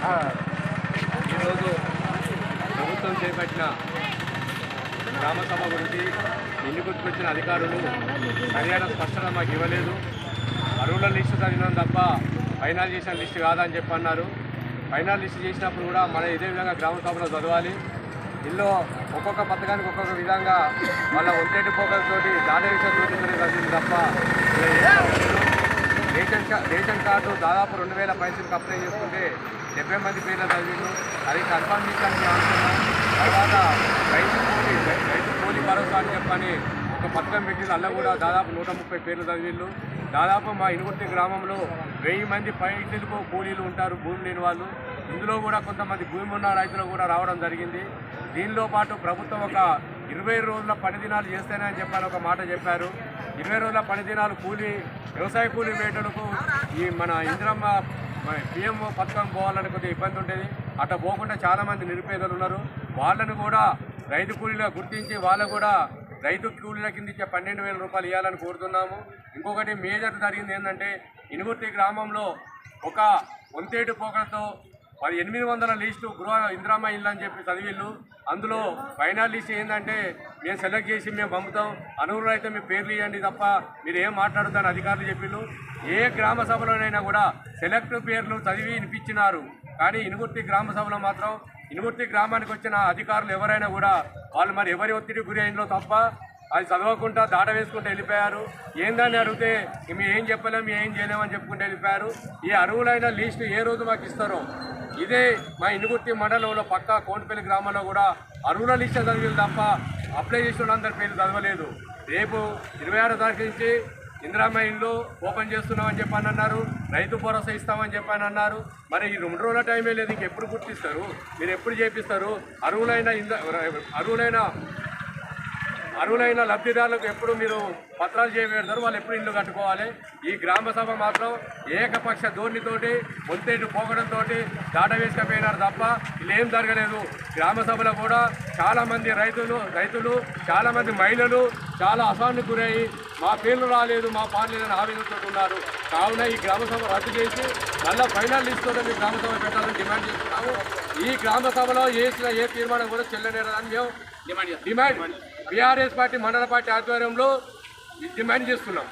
ఈరోజు ప్రభుత్వం చేపట్టిన గ్రామసభ గురించి ఎన్నికొచ్చిన అధికారులు సరైన స్పష్టత మాకు ఇవ్వలేదు. అరువుల లిస్టు చదివినాం తప్ప ఫైనల్ చేసిన లిస్టు కాదని చెప్పి అన్నారు. ఫైనల్ లిస్టు చేసినప్పుడు కూడా మన ఇదే విధంగా గ్రామ సభలో చదవాలి. ఇందులో ఒక్కొక్క పథకానికి ఒక్కొక్క విధంగా వాళ్ళ ఒంటేటి పోకలతోటి దాడేషతోటి చదివింది తప్ప రేషన్ కార్డు దాదాపు 2000 పైసలకు అప్లై చేసుకుంటే 70 మంది పేర్లు చదివిండు. అది కన్ఫర్మ్ చేయడానికి అనుకున్నాం. తర్వాత రైతు కూలీ భరోసా అని చెప్పని ఒక పథకం పెట్టింది. అలా కూడా దాదాపు 130 పేర్లు చదివిళ్ళు. దాదాపు మా ఇనుగుర్తి గ్రామంలో 1000 మంది పైసలకు కూలీలు ఉంటారు, భూమి లేని వాళ్ళు. ఇందులో కూడా కొంతమంది భూమి ఉన్న రైతులు కూడా రావడం జరిగింది. దీనిలో పాటు ప్రభుత్వం ఒక 20 రోజుల పని దినాలు చేస్తేనే అని చెప్పని ఒక మాట చెప్పారు. 20 రోజుల పని దినాలు వ్యవసాయ కూలీ వేటలకు ఈ మన ఇందిరమ్మ పిఎం పథకం పోవాలని కొద్దిగా ఇబ్బంది ఉంటుంది. అట్లా పోకుండా చాలామంది నిరుపేదలు ఉన్నారు. వాళ్ళను కూడా రైతు కూలీగా గుర్తించి వాళ్ళకు కూడా రైతు కూలీల కింద ఇచ్చే 12,000 రూపాయలు ఇవ్వాలని కోరుతున్నాము. ఇంకొకటి మేజర్ జరిగింది ఏంటంటే ఇనుగుర్తి గ్రామంలో ఒక ఒంతేటి పోకలతో 800 లిస్టు గృహ ఇందిరమ్మ ఇల్లు అని చెప్పి చదివిళ్ళు. అందులో ఫైనల్ లిస్ట్ ఏంటంటే మేము సెలెక్ట్ చేసి మేము పంపుతాం, అనువులు అయితే మీ పేర్లు ఇవ్వండి తప్ప మీరు ఏం మాట్లాడుతారని అధికారులు చెప్పిళ్ళు. ఏ గ్రామ సభలోనైనా కూడా సెలెక్ట్ పేర్లు చదివి వినిపించినారు. కానీ ఇనుగుర్తి గ్రామ సభలో మాత్రం ఇనుగుర్తి గ్రామానికి వచ్చిన అధికారులు ఎవరైనా కూడా వాళ్ళు మరి ఎవరి ఒత్తిడి గురి అయినలో తప్ప అది చదవకుండా దాట వేసుకుంటూ వెళ్ళిపోయారు. ఏందని అడిగితే మేము ఏం చెప్పలేము, ఏం చేయలేమని చెప్పుకుంటూ వెళ్ళిపోయారు. ఈ అరువులైన లిస్టు ఏ రోజు మాకు ఇస్తారో ఇదే మా ఇనుగుర్తి మండలంలో పక్క కోటిపల్లి గ్రామంలో కూడా అరువుల లిస్టు చదివిలు తప్ప అప్లై చేసిన వాళ్ళందరి పేర్లు చదవలేదు. రేపు 26వ తారీఖు నుంచి ఇందిరమ్మ ఇల్లు ఓపెన్ చేస్తున్నామని చెప్పని అన్నారు, రైతు భరోసా ఇస్తామని చెప్పని అన్నారు. మరి ఈ 2 రోజుల టైమే లేదు, ఇంకెప్పుడు గుర్తిస్తారు, మీరు ఎప్పుడు చేపిస్తారు? అర్హులైన లబ్ధిదారులకు ఎప్పుడు మీరు పత్రాలు చేయబెడతారు, వాళ్ళు ఎప్పుడు ఇల్లు కట్టుకోవాలి? ఈ గ్రామ సభ మాత్రం ఏకపక్ష ధోరణితోటి ఒంతేటి పోకడంతో దాట వేసుకపోయినారు తప్ప ఇలా ఏం జరగలేదు. గ్రామ సభలో కూడా చాలామంది రైతులు చాలామంది మహిళలు చాలా అసహనానికి గురయ్యి మా పేర్లు రాలేదు, మా పార్టీలను ఆవేదనతో ఉన్నారు. కావున ఈ గ్రామ సభ రద్దు చేసి మళ్ళీ ఫైనల్ లిస్ట్ తోటి మీ గ్రామ సభ పెట్టాలని డిమాండ్ చేస్తున్నాము. ఈ గ్రామ సభలో చేసిన ఏ తీర్మానం కూడా చెల్లనేరదని మేము డిమాండ్ బీఆర్ఎస్ పార్టీ మండల పార్టీ ఆధ్వర్యంలో డిమాండ్ చేస్తున్నాం.